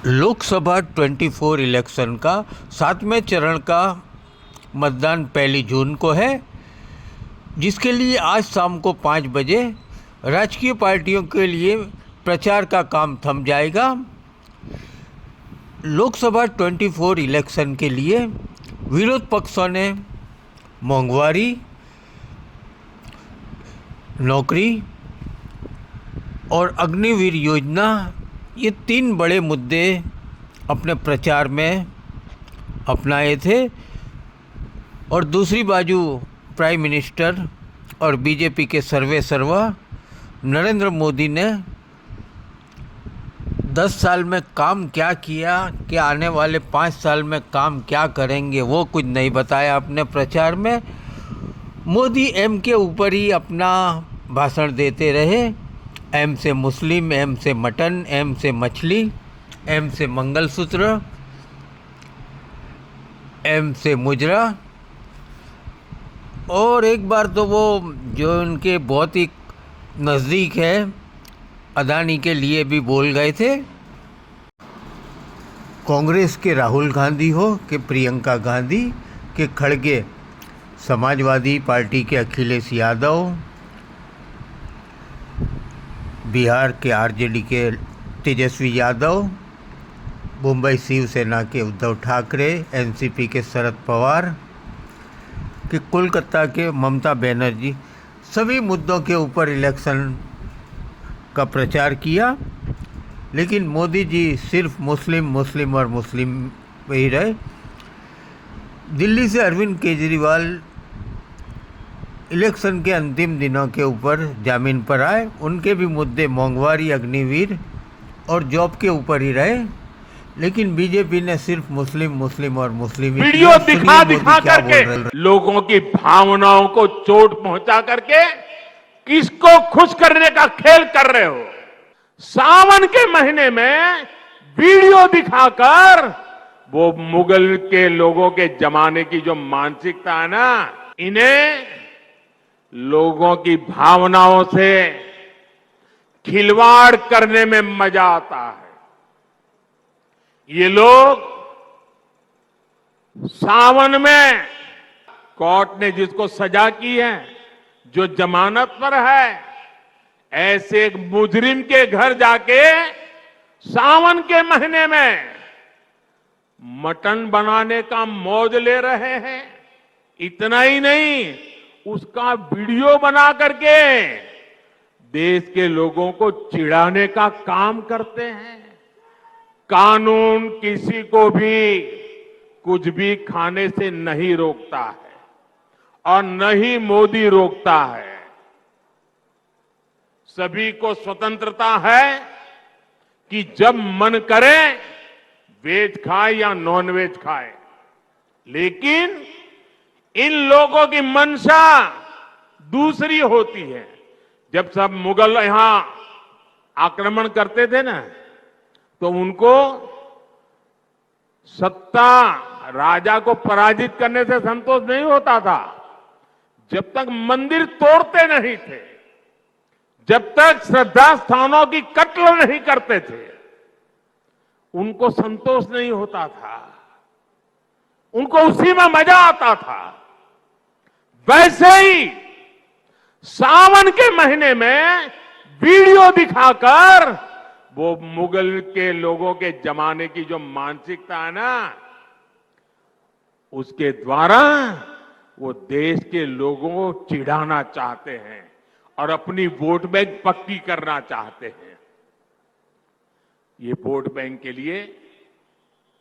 Lok Sabha 24 election का 7वें चरण का मतदान 1 जून को है, जिसके लिए आज शाम को 5 बजे राजकीय पार्टियों के लिए प्रचार का काम थम जाएगा। लोकसभा 24 इलेक्शन के लिए विरोध पक्षों ने महंगाई, नौकरी और अग्निवीर योजना, ये 3 बड़े मुद्दे अपने प्रचार में अपनाए थे। और दूसरी बाजू प्राइम मिनिस्टर और बीजेपी के सर्वेसर्वा नरेंद्र मोदी ने 10 साल में काम क्या किया, कि आने वाले 5 साल में काम क्या करेंगे, वो कुछ नहीं बताया अपने प्रचार में। मोदी एम के ऊपर ही अपना भाषण देते रहे। एम से मुस्लिम, एम से मटन, एम से मछली, एम से मंगलसूत्र, एम से मुजरा। और एक बार तो वो जो उनके बहुत ही नज़दीक है अदानी के लिए भी बोल गए थे। कांग्रेस के राहुल गांधी हो कि प्रियंका गांधी के खड़गे, समाजवादी पार्टी के अखिलेश यादव, बिहार के आरजेडी के तेजस्वी यादव, मुंबई शिवसेना के उद्धव ठाकरे, एनसीपी के शरद पवार, कि कोलकाता के ममता बनर्जी, सभी मुद्दों के ऊपर इलेक्शन का प्रचार किया। लेकिन मोदी जी सिर्फ मुस्लिम मुस्लिम और मुस्लिम पे ही रहे। दिल्ली से अरविंद केजरीवाल इलेक्शन के अंतिम दिनों के ऊपर जामीन पर आए। उनके भी मुद्दे महंगाई, अग्निवीर और जॉब के ऊपर ही रहे। लेकिन बीजेपी ने सिर्फ मुस्लिम मुस्लिम और मुस्लिम वीडियो दिखा करके लोगों की भावनाओं को चोट पहुंचा करके किसको खुश करने का खेल कर रहे हो। सावन के महीने में वीडियो दिखाकर वो मुगल के लोगों के जमाने की जो मानसिकता है ना, इन्हें लोगों की भावनाओं से खिलवाड़ करने में मजा आता है। ये लोग सावन में कोर्ट ने जिसको सजा की है, जो जमानत पर है, ऐसे एक मुजरिम के घर जाके सावन के महीने में मटन बनाने का मौज ले रहे हैं। इतना ही नहीं, उसका वीडियो बना करके देश के लोगों को चिढ़ाने का काम करते हैं। कानून किसी को भी कुछ भी खाने से नहीं रोकता है और न ही मोदी रोकता है। सभी को स्वतंत्रता है कि जब मन करे वेज खाए या नॉन वेज खाए। लेकिन इन लोगों की मंशा दूसरी होती है। जब सब मुगल यहां आक्रमण करते थे ना, तो उनको सत्ता, राजा को पराजित करने से संतोष नहीं होता था। जब तक मंदिर तोड़ते नहीं थे, जब तक श्रद्धा स्थानों की कत्ल नहीं करते थे, उनको संतोष नहीं होता था। उनको उसी में मजा आता था। वैसे ही सावन के महीने में वीडियो दिखाकर वो मुगल के लोगों के जमाने की जो मानसिकता है ना, उसके द्वारा वो देश के लोगों को चिढ़ाना चाहते हैं और अपनी वोट बैंक पक्की करना चाहते हैं। ये वोट बैंक के लिए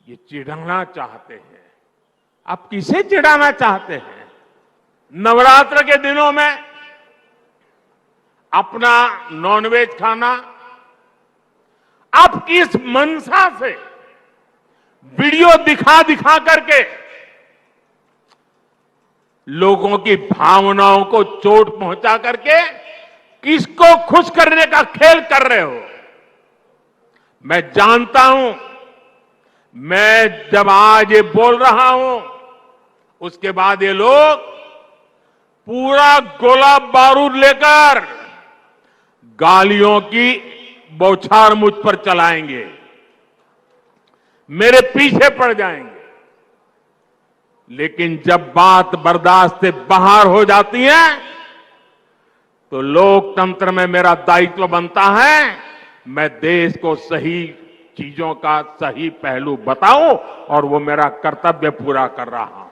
ये चिढ़ाना चाहते हैं। आप किसे चिढ़ाना चाहते हैं? नवरात्र के दिनों में अपना नॉनवेज खाना, आप किस मनसा से वीडियो दिखा करके लोगों की भावनाओं को चोट पहुंचा करके किसको खुश करने का खेल कर रहे हो? मैं जानता हूं, मैं जब आज ये बोल रहा हूं, उसके बाद ये लोग पूरा गोला बारूद लेकर गालियों की बौछार मुझ पर चलाएंगे। मेरे पीछे पड़ जाएंगे। लेकिन जब बात बर्दाश्त से बाहर हो जाती है तो लोकतंत्र में मेरा दायित्व बनता है मैं देश को सही चीजों का सही पहलू बताऊं और वो मेरा कर्तव्य पूरा कर रहा हूं।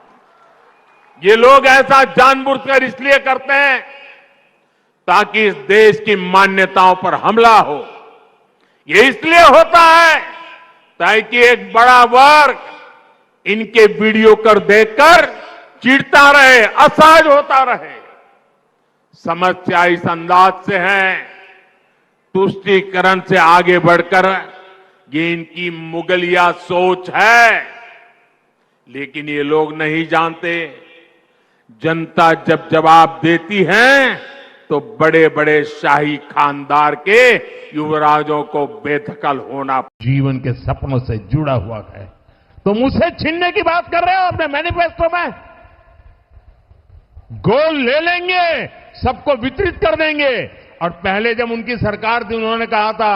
ये लोग ऐसा जानबूझकर इसलिए करते हैं ताकि इस देश की मान्यताओं पर हमला हो। ये इसलिए होता है ताकि एक बड़ा वर्ग इनके वीडियो कर देखकर चिढ़ता रहे, असहज होता रहे। समस्या इस अंदाज से है, तुष्टीकरण से आगे बढ़कर ये इनकी मुगलिया सोच है। लेकिन ये लोग नहीं जानते जनता जब जवाब देती है तो बड़े बड़े शाही खानदार के युवराजों को बेदखल होना जीवन के सपनों से जुड़ा हुआ है। तुम उसे छीनने की बात कर रहे हो अपने मैनिफेस्टो में। गोल ले लेंगे, सबको वितरित कर देंगे। और पहले जब उनकी सरकार थी उन्होंने कहा था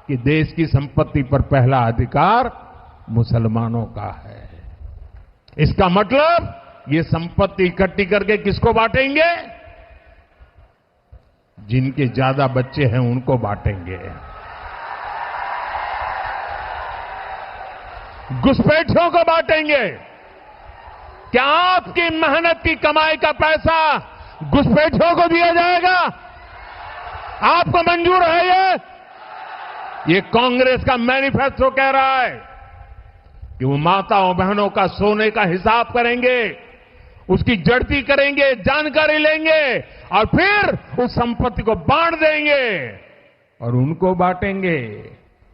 कि देश की संपत्ति पर पहला अधिकार मुसलमानों का है। इसका मतलब ये संपत्ति इकट्ठी करके किसको बांटेंगे? जिनके ज्यादा बच्चे हैं उनको बांटेंगे। घुसपैठियों को बांटेंगे। क्या आपकी मेहनत की कमाई का पैसा घुसपैठियों को दिया जाएगा? आपको मंजूर है ये कांग्रेस का मैनिफेस्टो कह रहा है कि वो माताओं बहनों का सोने का हिसाब करेंगे, उसकी जड़ती करेंगे, जानकारी लेंगे और फिर उस संपत्ति को बांट देंगे। और उनको बांटेंगे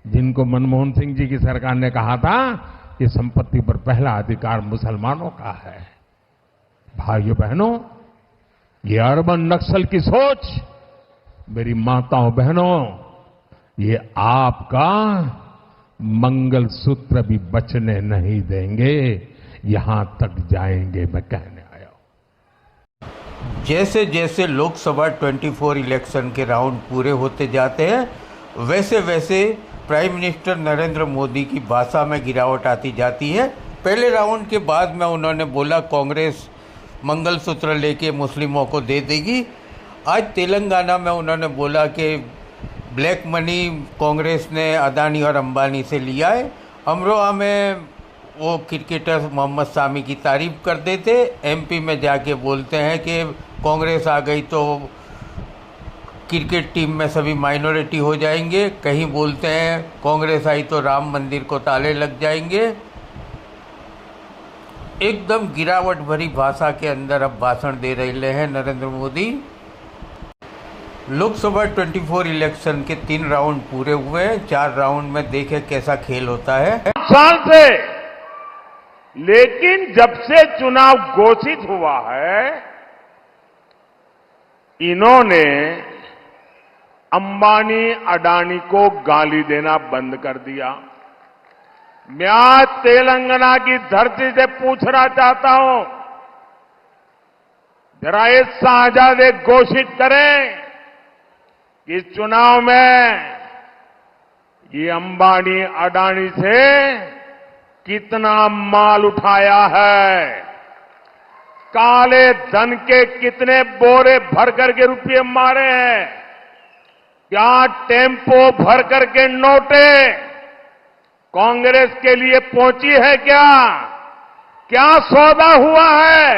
जिनको मनमोहन सिंह जी की सरकार ने कहा था कि संपत्ति पर पहला अधिकार मुसलमानों का है। भाइयों बहनों, ये अर्बन नक्सल की सोच, मेरी माताओं बहनों, ये आपका मंगलसूत्र भी बचने नहीं देंगे। यहां तक जाएंगे, मैं कहने आया हूं। जैसे जैसे लोकसभा 24 इलेक्शन के राउंड पूरे होते जाते हैं वैसे वैसे प्राइम मिनिस्टर नरेंद्र मोदी की भाषा में गिरावट आती जाती है। पहले राउंड के बाद में उन्होंने बोला कांग्रेस मंगलसूत्र लेके मुस्लिमों को दे देगी। आज तेलंगाना में उन्होंने बोला कि ब्लैक मनी कांग्रेस ने अदानी और अंबानी से लिया है। अमरोहा में वो क्रिकेटर मोहम्मद सामी की तारीफ कर देते, एमपी में जाके बोलते हैं कि कांग्रेस आ गई तो क्रिकेट टीम में सभी माइनॉरिटी हो जाएंगे। कहीं बोलते हैं कांग्रेस आई तो राम मंदिर को ताले लग जाएंगे। एकदम गिरावट भरी भाषा के अंदर अब भाषण दे रहे हैं नरेंद्र मोदी। लोकसभा 24 इलेक्शन के 3 राउंड पूरे हुए हैं। 4 राउंड में देखे कैसा खेल होता है। साल से, लेकिन जब से चुनाव घोषित हुआ है इन्होंने अंबानी अडानी को गाली देना बंद कर दिया। मैं आज तेलंगाना की धरती से पूछना चाहता हूं, जरा ये शाहजादे घोषित करें कि इस चुनाव में ये अंबानी अडानी से कितना माल उठाया है, काले धन के कितने बोरे भर करके रुपये मारे हैं, क्या टेम्पो भर करके नोटे कांग्रेस के लिए पहुंची है क्या सौदा हुआ है?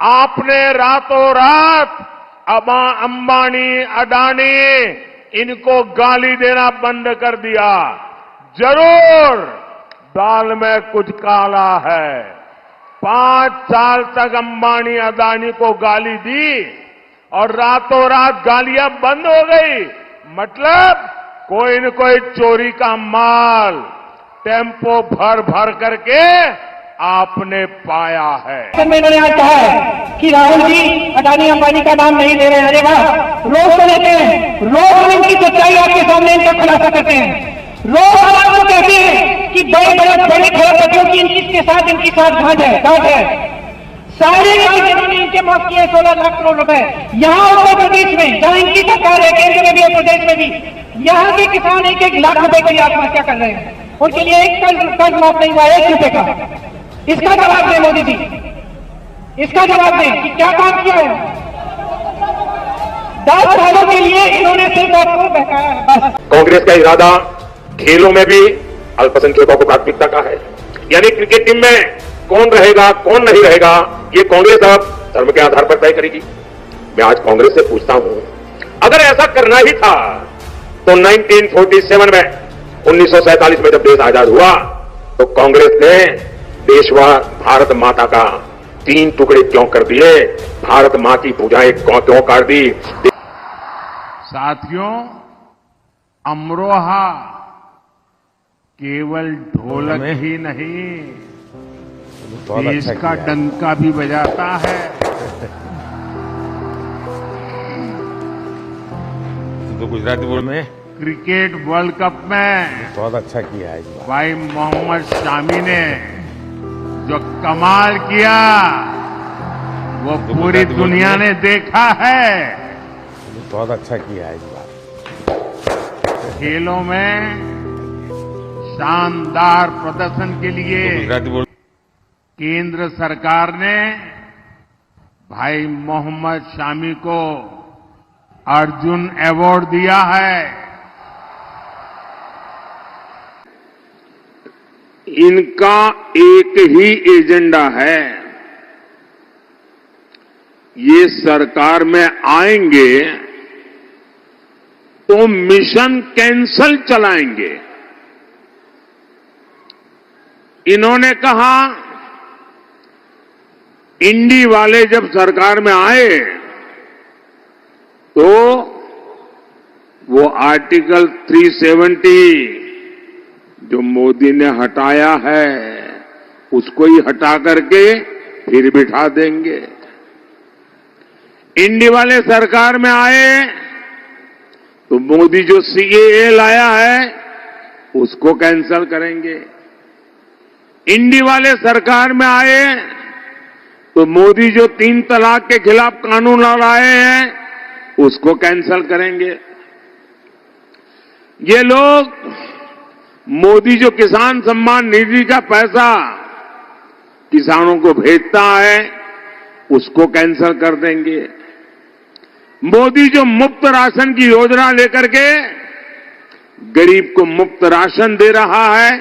आपने रातों रात अंबानी अडानी इनको गाली देना बंद कर दिया। जरूर दाल में कुछ काला है। 5 साल तक अंबानी अडानी को गाली दी और रातों रात गालियां बंद हो गई। मतलब कोई न कोई चोरी का माल टेम्पो भर भर करके आपने पाया है। इन्होंने आज कहा है कि राहुल जी अडानी अंबानी का नाम नहीं ले रहे हैं। अरे वाह, रोज तो लेते हैं, रोज इनकी सच्चाई आपके सामने इनका खुलासा करते हैं। रोज हम आपको कहते हैं कि बड़े बड़े खबरपत्रों की इनके साथ गांठ है। सारे इन्होंने इनके माफ किए 16 लाख करोड़ रुपए। यहाँ उत्तर प्रदेश में जहां इनकी सरकार है, केंद्र में भी और प्रदेश में भी, यहाँ के किसान 1-1 लाख रुपए के लिए आत्महत्या कर रहे हैं। उनके लिए एक कर्ज माफ नहीं हुआ 1 रुपए का। इसका जवाब दें मोदी जी, इसका जवाब दें कि क्या काम किया है। 10 सालों के लिए इन्होंने सिर्फ आपको बहकाया है बस। कांग्रेस का इरादा खेलों में भी अल्पसंख्यकों को प्राथमिकता का है, यानी क्रिकेट टीम में कौन रहेगा कौन नहीं रहेगा ये कांग्रेस अब धर्म के आधार पर तय करेगी। मैं आज कांग्रेस से पूछता हूं, अगर ऐसा करना ही था तो 1947 में 1947 में जब देश आजाद हुआ तो कांग्रेस ने देशवार भारत माता का 3 टुकड़े क्यों कर दिए, भारत मां की पूजाएं क्यों कर दी। साथियों, अमरोहा केवल ढोलक ही नहीं देश का डंका भी बजाता है। तो गुजराती बोल में क्रिकेट वर्ल्ड कप में बहुत अच्छा किया है इस बार। भाई मोहम्मद शामी ने जो कमाल किया वो पूरी दुनिया ने देखा है। बहुत अच्छा किया है इस बार। खेलों में शानदार प्रदर्शन के लिए गुजराती बोल केंद्र सरकार ने भाई मोहम्मद शामी को अर्जुन अवार्ड दिया है। इनका एक ही एजेंडा है, ये सरकार में आएंगे तो मिशन कैंसल चलाएंगे। इन्होंने कहा इंडी वाले जब सरकार में आए तो वो आर्टिकल 370 जो मोदी ने हटाया है उसको ही हटा करके फिर बिठा देंगे। इंडी वाले सरकार में आए तो मोदी जो सीएए लाया है उसको कैंसल करेंगे। इंडी वाले सरकार में आए तो मोदी जो 3 तलाक के खिलाफ कानून लाए हैं उसको कैंसल करेंगे। ये लोग मोदी जो किसान सम्मान निधि का पैसा किसानों को भेजता है उसको कैंसल कर देंगे। मोदी जो मुफ्त राशन की योजना लेकर के गरीब को मुफ्त राशन दे रहा है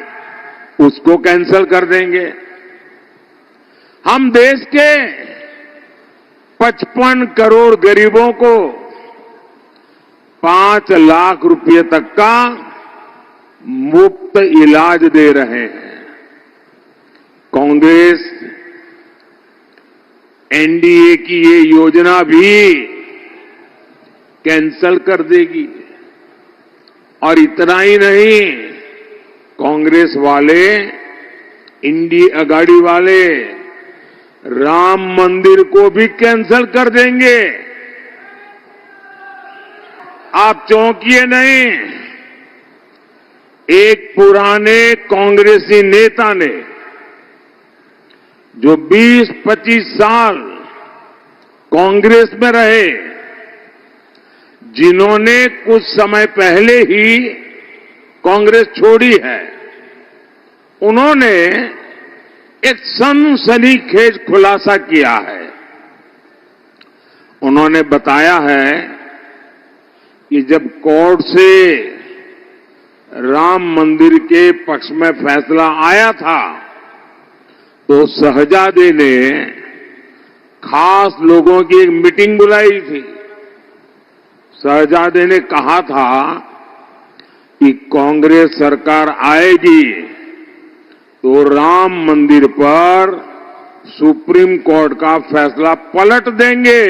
उसको कैंसल कर देंगे। हम देश के 55 करोड़ गरीबों को 5 लाख रुपए तक का मुफ्त इलाज दे रहे हैं। कांग्रेस एनडीए की ये योजना भी कैंसल कर देगी। और इतना ही नहीं, कांग्रेस वाले, इंडी अगाड़ी वाले राम मंदिर को भी कैंसल कर देंगे। आप चौंकिए नहीं, एक पुराने कांग्रेसी नेता ने जो 20-25 साल कांग्रेस में रहे, जिन्होंने कुछ समय पहले ही कांग्रेस छोड़ी है, उन्होंने एक सनसनीखेज खुलासा किया है। उन्होंने बताया है कि जब कोर्ट से राम मंदिर के पक्ष में फैसला आया था तो शहजादे ने खास लोगों की एक मीटिंग बुलाई थी। शहजादे ने कहा था कि कांग्रेस सरकार आएगी तो राम मंदिर पर सुप्रीम कोर्ट का फैसला पलट देंगे।